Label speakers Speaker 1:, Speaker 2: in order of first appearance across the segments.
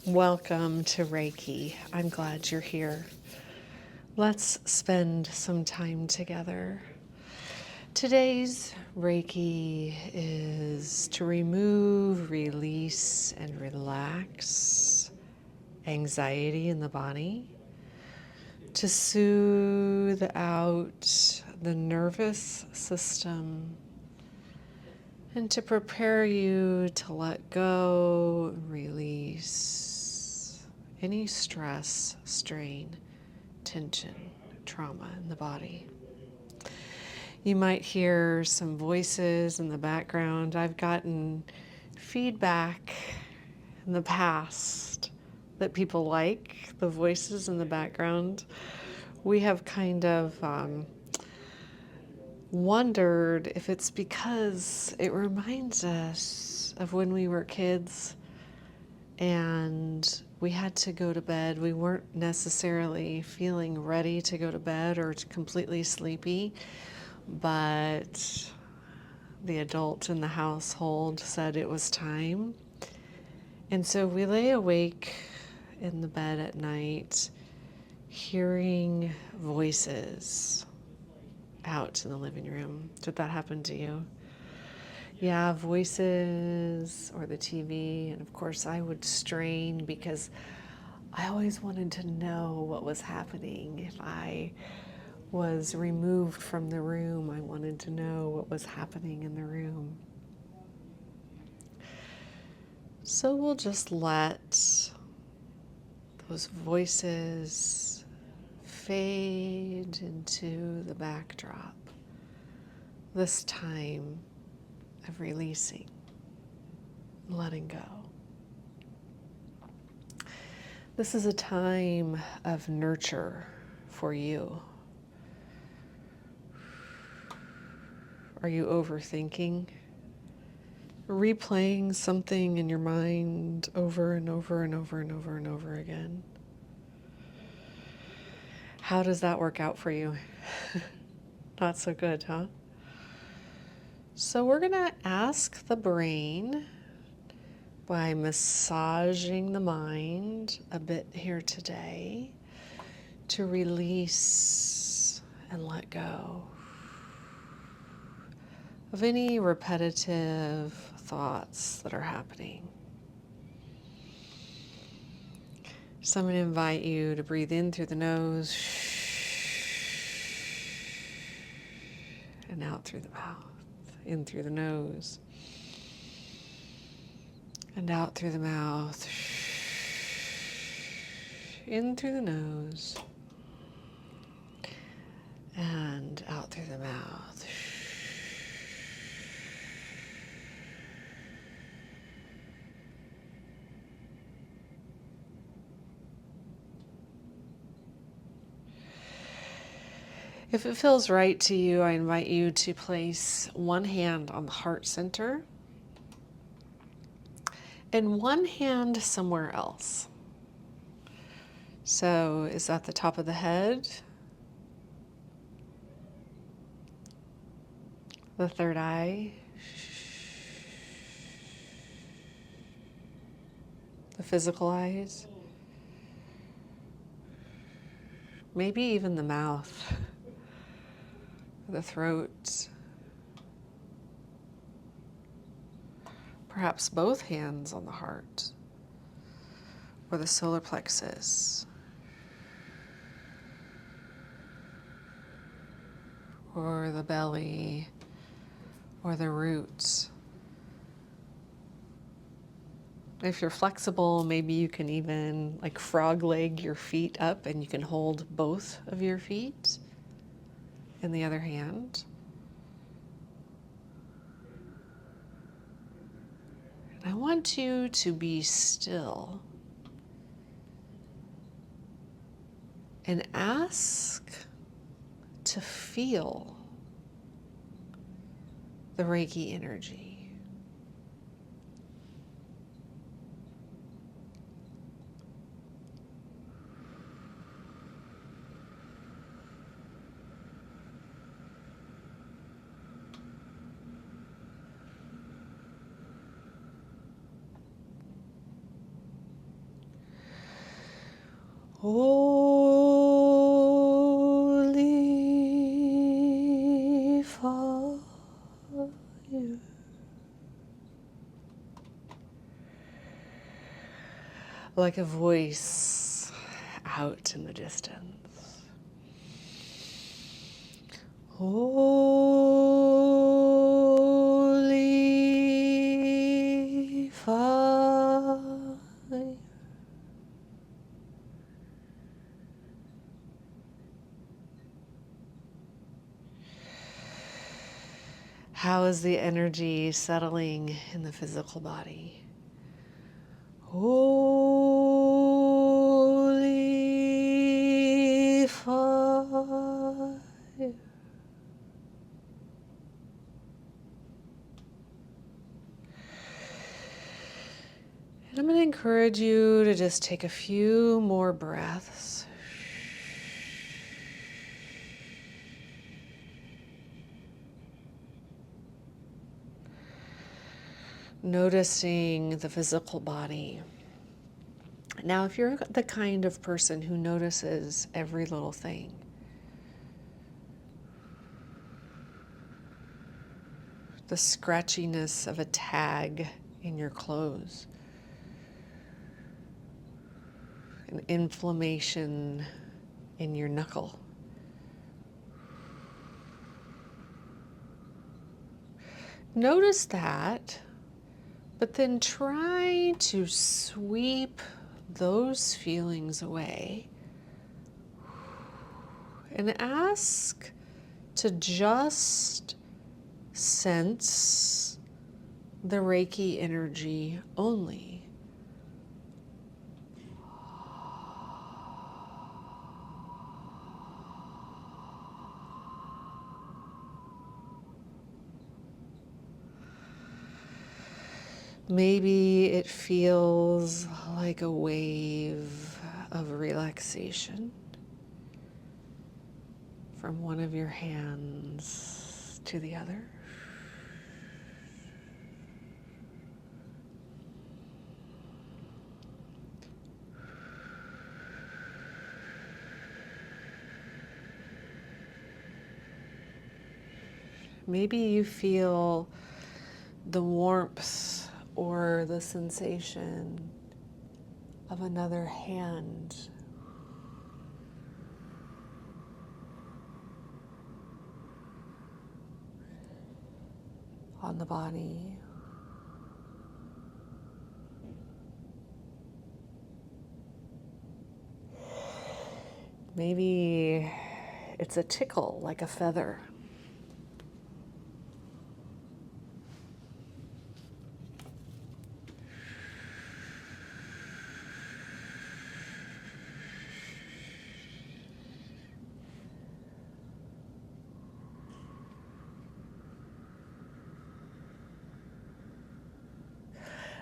Speaker 1: Welcome to Reiki. I'm glad you're here. Let's spend some time together. Today's Reiki is to remove, release, and relax anxiety in the body, to soothe out the nervous system, and to prepare you to let go, release any stress, strain, tension, trauma in the body. You might hear some voices in the background. I've gotten feedback in the past that people like the voices in the background. We have kind of wondered if it's because it reminds us of when we were kids and we had to go to bed. We weren't necessarily feeling ready to go to bed or completely sleepy, but the adult in the household said it was time. And so we lay awake in the bed at night, hearing voices out in the living room. Did that happen to you? Yeah, voices or the TV. And of course, I would strain because I always wanted to know what was happening. If I was removed from the room, I wanted to know what was happening in the room. So we'll just let those voices fade into the backdrop. This time of releasing, letting go. This is a time of nurture for you. Are you overthinking? Replaying something in your mind over and over and over and over and over again? How does that work out for you? Not so good, huh? So we're going to ask the brain by massaging the mind a bit here today to release and let go of any repetitive thoughts that are happening. So I'm going to invite you to breathe in through the nose and out through the mouth. In through the nose and out through the mouth. In through the nose and out through the mouth. If it feels right to you, I invite you to place one hand on the heart center and one hand somewhere else. So is that the top of the head? The third eye? The physical eyes? Maybe even the mouth, the throat. Perhaps both hands on the heart or the solar plexus or the belly or the roots. If you're flexible, maybe you can even like frog leg your feet up and you can hold both of your feet in the other hand. And I want you to be still and ask to feel the Reiki energy. Holy fire. Like a voice out in the distance. Holy fire. How is the energy settling in the physical body? Holy fire. And I'm going to encourage you to just take a few more breaths. Noticing the physical body. Now, if you're the kind of person who notices every little thing, the scratchiness of a tag in your clothes, an inflammation in your knuckle, notice that, but then try to sweep those feelings away and ask to just sense the Reiki energy only. Maybe it feels like a wave of relaxation from one of your hands to the other. Maybe you feel the warmth or the sensation of another hand on the body. Maybe it's a tickle like a feather.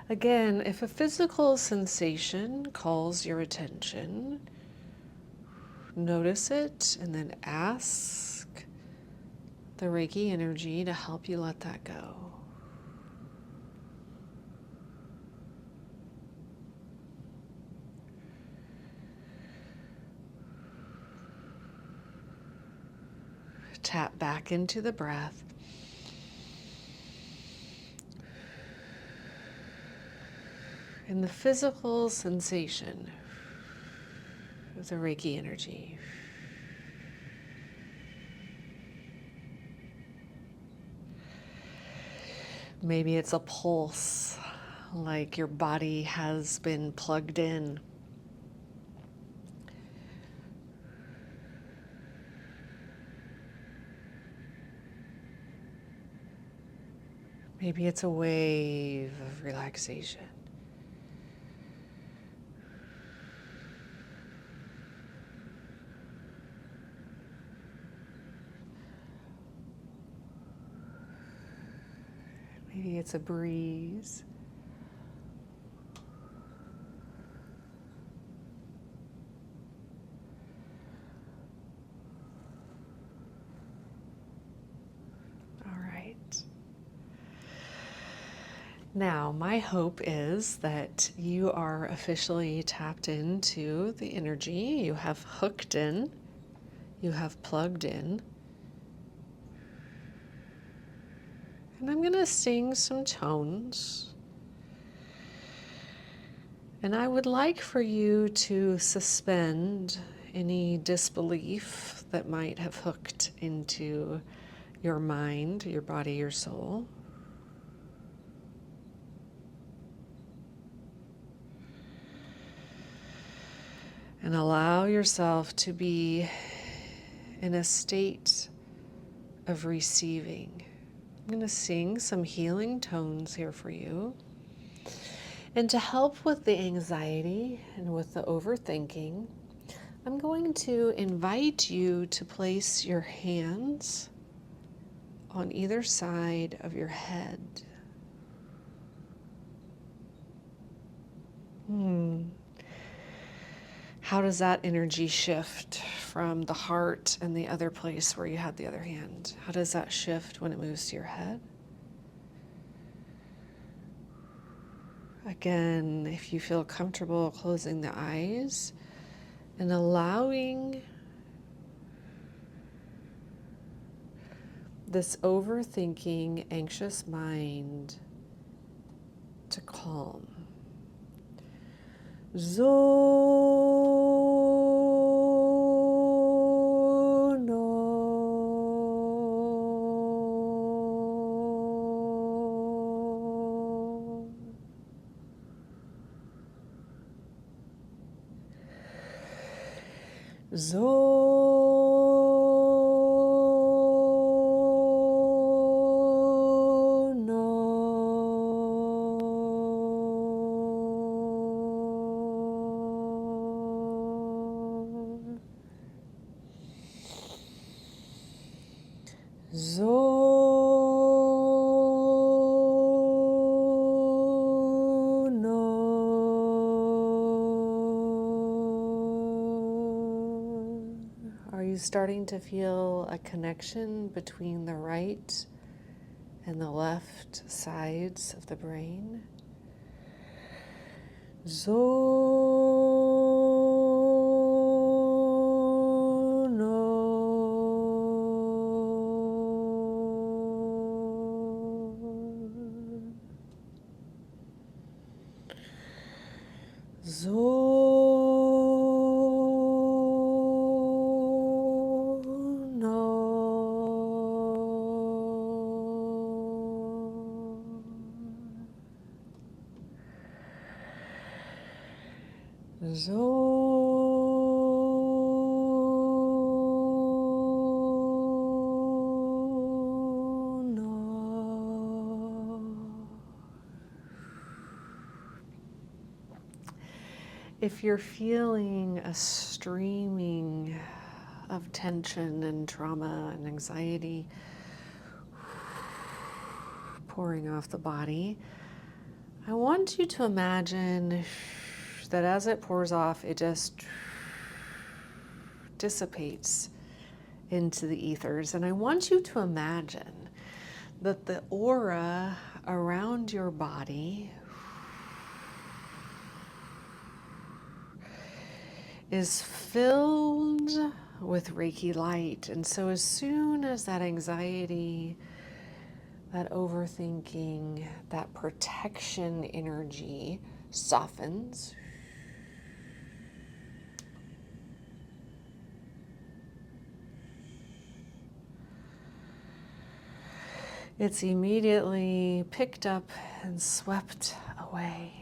Speaker 1: Again, if a physical sensation calls your attention, notice it and then ask the Reiki energy to help you let that go. Tap back into the breath. And the physical sensation of the Reiki energy. Maybe it's a pulse, like your body has been plugged in. Maybe it's a wave of relaxation. Maybe it's a breeze. All right. Now, my hope is that you are officially tapped into the energy. You have hooked in, you have plugged in. And I'm going to sing some tones. And I would like for you to suspend any disbelief that might have hooked into your mind, your body, your soul. And allow yourself to be in a state of receiving. I'm going to sing some healing tones here for you. And to help with the anxiety and with the overthinking, I'm going to invite you to place your hands on either side of your head. How does that energy shift from the heart and the other place where you had the other hand? How does that shift when it moves to your head? Again, if you feel comfortable closing the eyes and allowing this overthinking, anxious mind to calm. Are you starting to feel a connection between the right and the left sides of the brain? If you're feeling a streaming of tension and trauma and anxiety pouring off the body, I want you to imagine that as it pours off, it just dissipates into the ethers. And I want you to imagine that the aura around your body is filled with Reiki light. And so as soon as that anxiety, that overthinking, that protection energy softens, it's immediately picked up and swept away.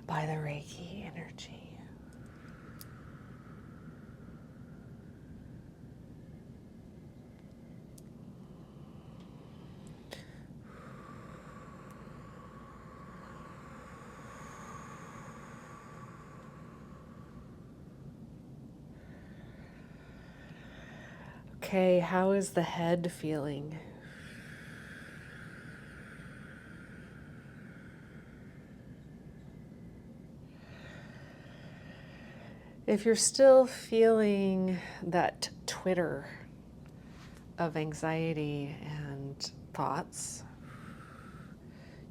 Speaker 1: By the Reiki energy. Okay, how is the head feeling? If you're still feeling that twitter of anxiety and thoughts,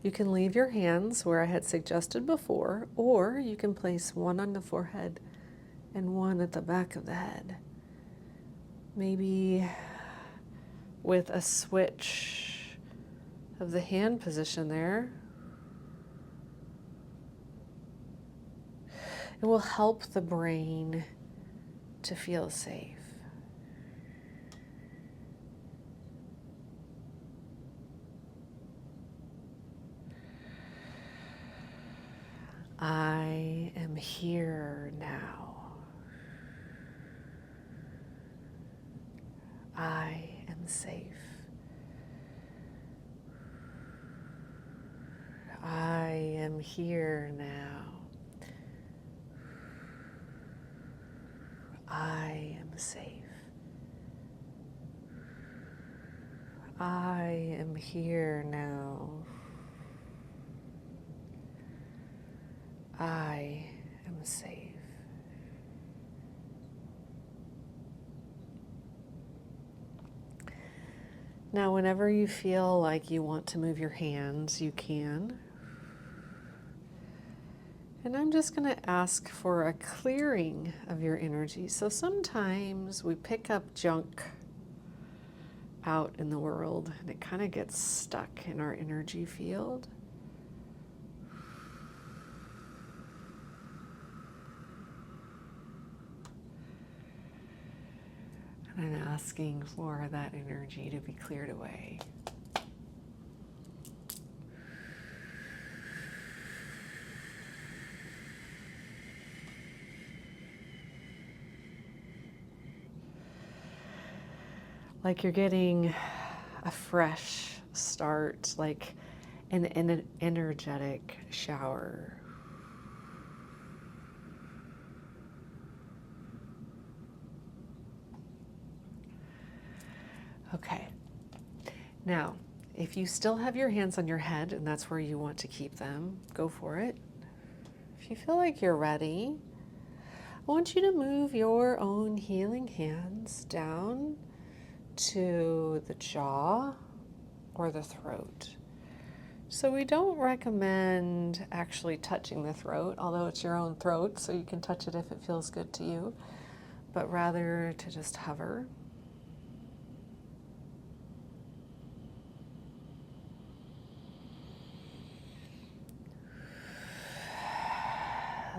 Speaker 1: you can leave your hands where I had suggested before, or you can place one on the forehead and one at the back of the head. Maybe with a switch of the hand position there. It will help the brain to feel safe. I am here now. I am safe. I am here now. I am safe. I am here now. I am safe. Now, whenever you feel like you want to move your hands, you can. And I'm just going to ask for a clearing of your energy. So sometimes we pick up junk out in the world and it kind of gets stuck in our energy field. And I'm asking for that energy to be cleared away. Like you're getting a fresh start, like an energetic shower. Okay. Now, if you still have your hands on your head and that's where you want to keep them, go for it. If you feel like you're ready, I want you to move your own healing hands down to the jaw or the throat. So we don't recommend actually touching the throat, although it's your own throat, so you can touch it if it feels good to you, but rather to just hover.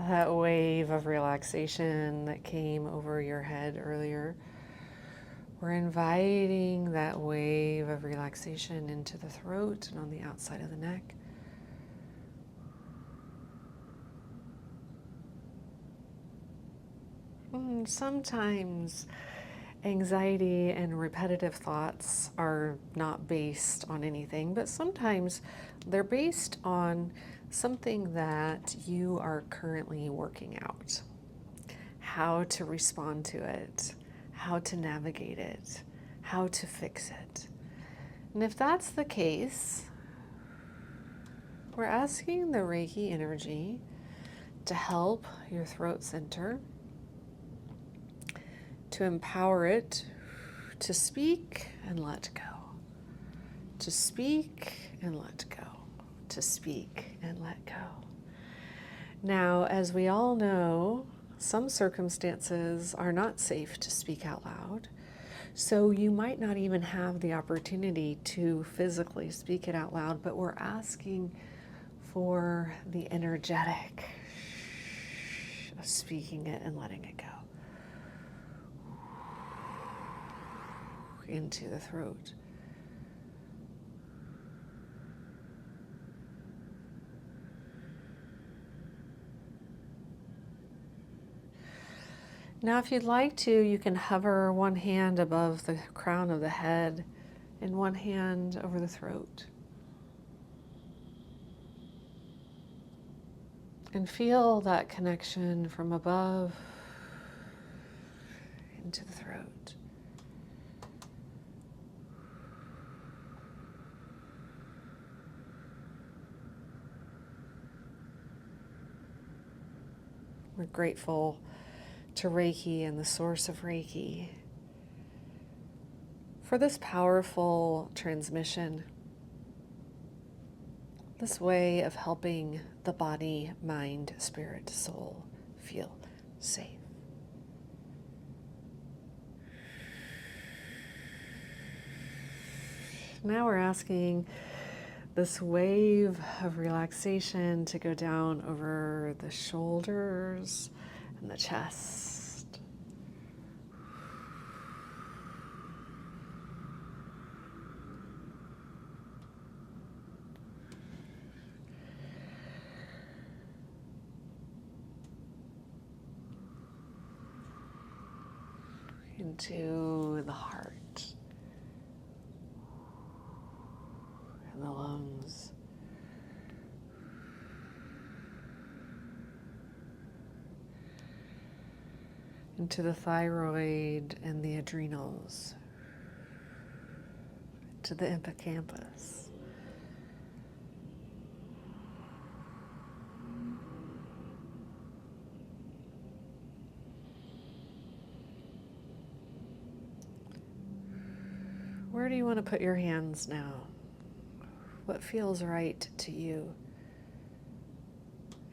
Speaker 1: That wave of relaxation that came over your head earlier, we're inviting that wave of relaxation into the throat and on the outside of the neck. Sometimes anxiety and repetitive thoughts are not based on anything, but sometimes they're based on something that you are currently working out. How to respond to it, how to navigate it, how to fix it. And if that's the case, we're asking the Reiki energy to help your throat center, to empower it to speak and let go, to speak and let go, to speak and let go. Now, as we all know, some circumstances are not safe to speak out loud, so you might not even have the opportunity to physically speak it out loud, but we're asking for the energetic of speaking it and letting it go into the throat. Now, if you'd like to, you can hover one hand above the crown of the head and one hand over the throat. And feel that connection from above into the throat. We're grateful to Reiki and the source of Reiki for this powerful transmission, this way of helping the body, mind, spirit, soul feel safe. Now we're asking this wave of relaxation to go down over the shoulders and the chest. Into the heart and the lungs. Into the thyroid and the adrenals. To the hippocampus. Where do you want to put your hands now? What feels right to you?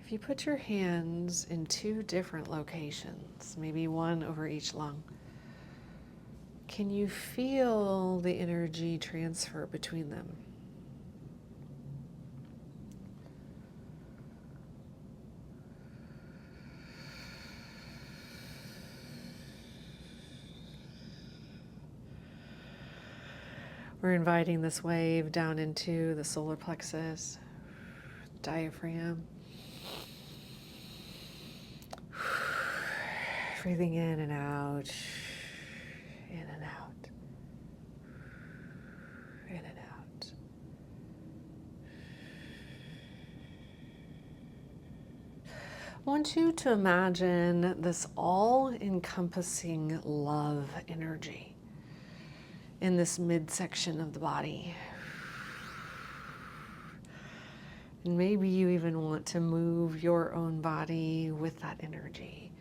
Speaker 1: If you put your hands in 2 different locations, maybe one over each lung, can you feel the energy transfer between them? We're inviting this wave down into the solar plexus, diaphragm. Breathing in and out, in and out, in and out. I want you to imagine this all-encompassing love energy in this midsection of the body. And maybe you even want to move your own body with that energy.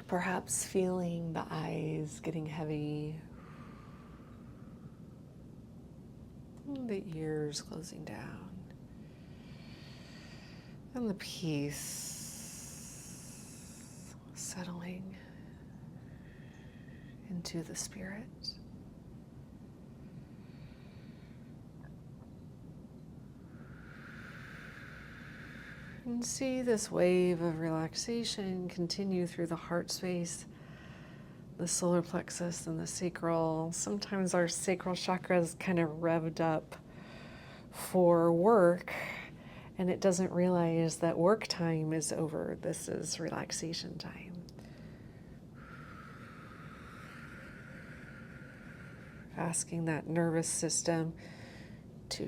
Speaker 1: Perhaps feeling the eyes getting heavy, the ears closing down. And the peace settling into the spirit. And see this wave of relaxation continue through the heart space, the solar plexus and the sacral. Sometimes our sacral chakra is kind of revved up for work, and it doesn't realize that work time is over. This is relaxation time. Asking that nervous system to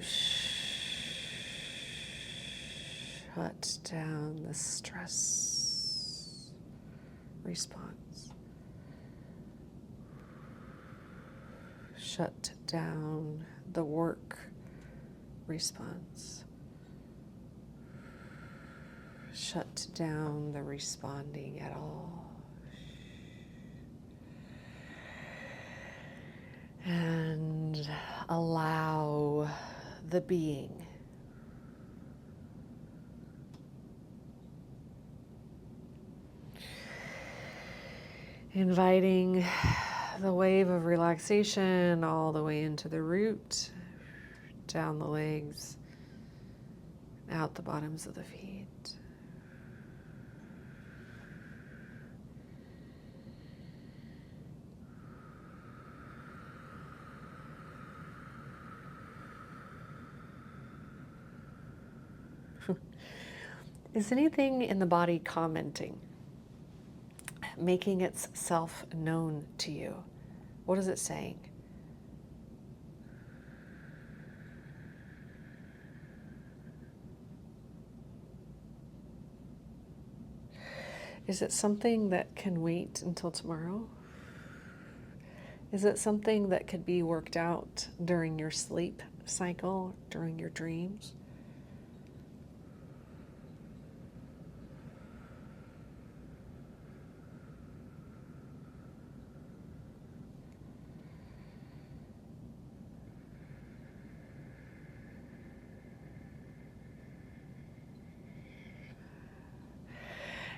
Speaker 1: shut down the stress response. Shut down the work response. Shut down the responding at all. And allow the being. Inviting the wave of relaxation all the way into the root, down the legs, out the bottoms of the feet. Is anything in the body commenting, making itself known to you? What is it saying? Is it something that can wait until tomorrow? Is it something that could be worked out during your sleep cycle, during your dreams?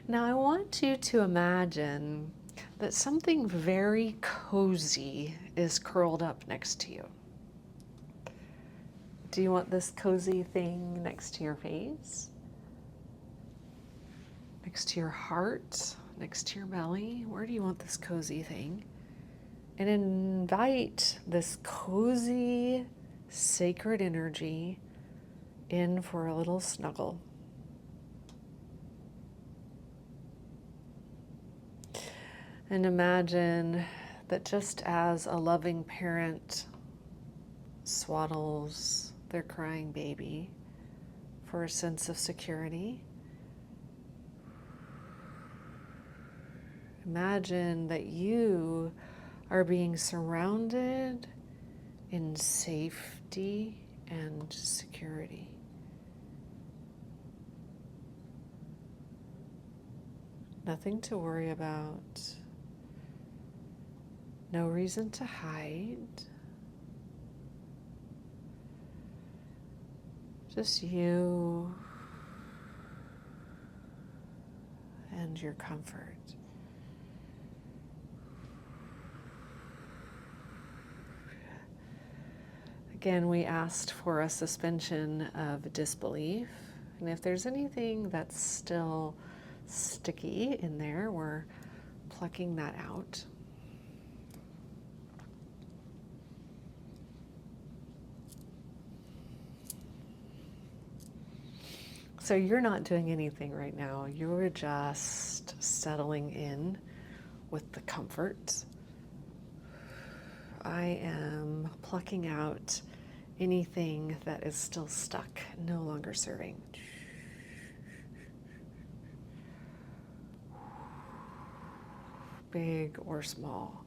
Speaker 1: Now I want you to imagine that something very cozy is curled up next to you. Do you want this cozy thing next to your face? Next to your heart? Next to your belly? Where do you want this cozy thing? And invite this cozy, sacred energy in for a little snuggle. And imagine that just as a loving parent swaddles their crying baby for a sense of security, imagine that you are being surrounded in safety and security. Nothing to worry about. No reason to hide. Just you and your comfort. Again, we asked for a suspension of disbelief. And if there's anything that's still sticky in there, we're plucking that out. So you're not doing anything right now. You're just settling in with the comfort. I am plucking out anything that is still stuck, no longer serving. Big or small.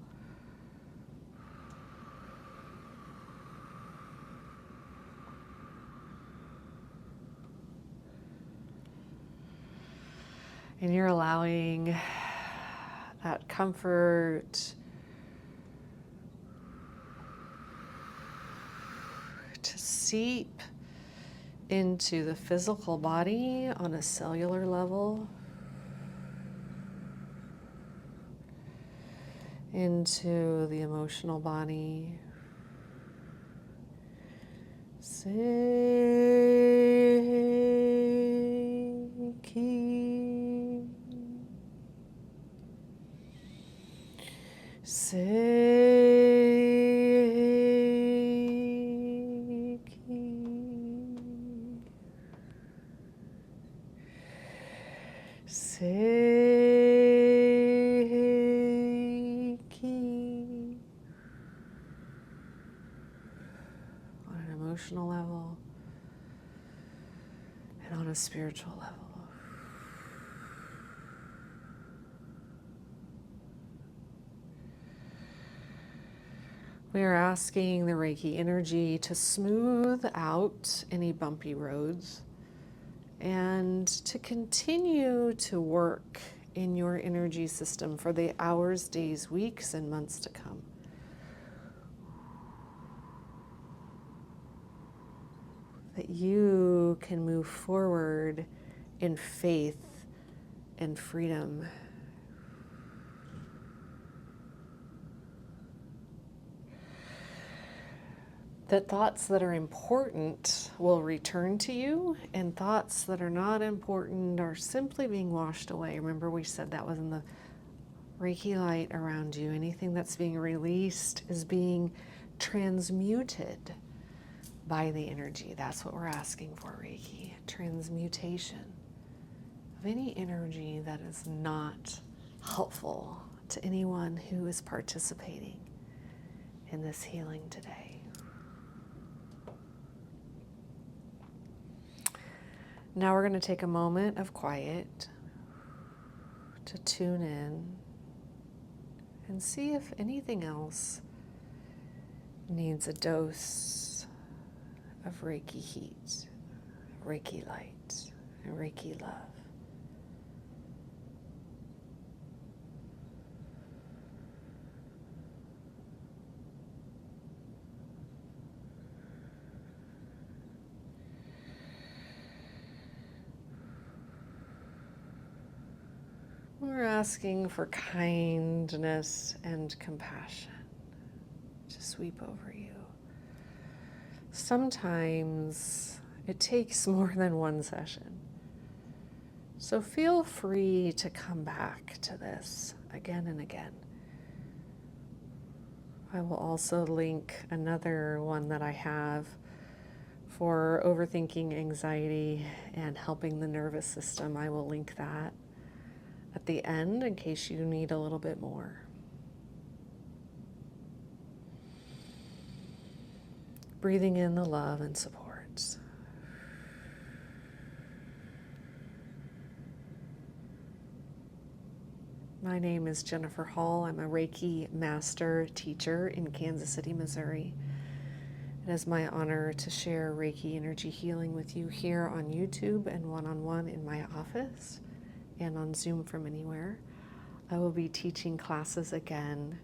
Speaker 1: And you're allowing that comfort to seep into the physical body on a cellular level, into the emotional body. Seiki. Seiki. Seiki. On an emotional level and on a spiritual level. We are asking the Reiki energy to smooth out any bumpy roads and to continue to work in your energy system for the hours, days, weeks, and months to come. That you can move forward in faith and freedom. That thoughts that are important will return to you, and thoughts that are not important are simply being washed away. Remember, we said that was in the Reiki light around you. Anything that's being released is being transmuted by the energy. That's what we're asking for, Reiki. Transmutation of any energy that is not helpful to anyone who is participating in this healing today. Now we're going to take a moment of quiet to tune in and see if anything else needs a dose of Reiki heat, Reiki light, and Reiki love. We're asking for kindness and compassion to sweep over you. Sometimes it takes more than one session. So feel free to come back to this again and again. I will also link another one that I have for overthinking, anxiety, and helping the nervous system. I will link that at the end in case you need a little bit more. Breathing in the love and support. My name is Jennifer Hall. I'm a Reiki master teacher in Kansas City, Missouri. It is my honor to share Reiki energy healing with you here on YouTube and one-on-one in my office and on Zoom from anywhere. I will be teaching classes again,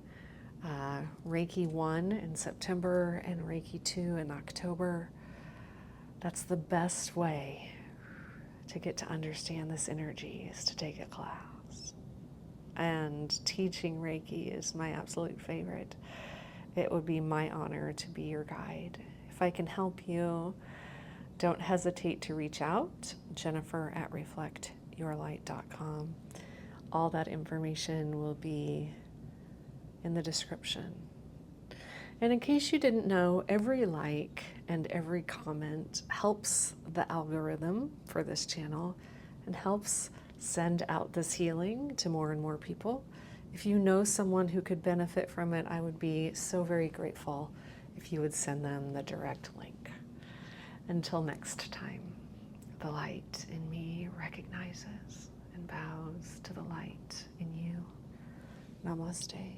Speaker 1: Reiki 1 in September and Reiki 2 in October. That's the best way to get to understand this energy, is to take a class. And teaching Reiki is my absolute favorite. It would be my honor to be your guide. If I can help you, don't hesitate to reach out, jennifer@reflectyourlight.com. All that information will be in the description. And in case you didn't know, every like and every comment helps the algorithm for this channel and helps send out this healing to more and more people. If you know someone who could benefit from it, I would be so very grateful if you would send them the direct link. Until next time, the light in me recognizes and bows to the light in you. Namaste.